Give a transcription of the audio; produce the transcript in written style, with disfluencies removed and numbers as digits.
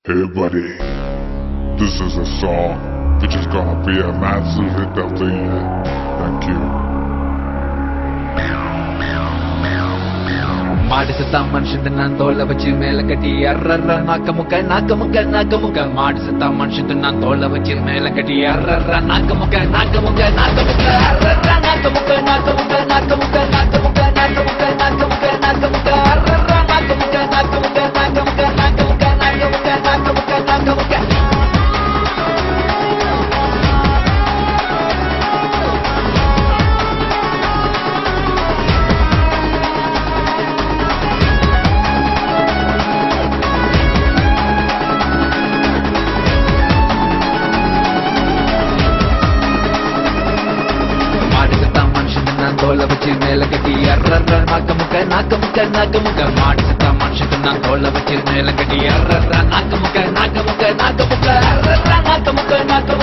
Hey buddy, this is a song which is gonna be a massive hit of the year. Thank you. மாடு சத்தா மனுஷன் நான் தோலை வச்சு மேல கட்டி அர்ற நாக்க முக்க மாடு சத்தா மனுஷன் நான் தோலை வச்சு மேல கட்டி அர்ற நாக்க முக்க அர்ற நாக்க முக்க அர்ற நாக்க முக்க தோலை வச்சு மேல கட்டி அர்ற நாக்க முக்க மாடு சத்தா மனுஷன் நான் தோலை வச்சு மேல கட்டி அர்ற நாக்க முக்க அர்ற நாக்க முக்க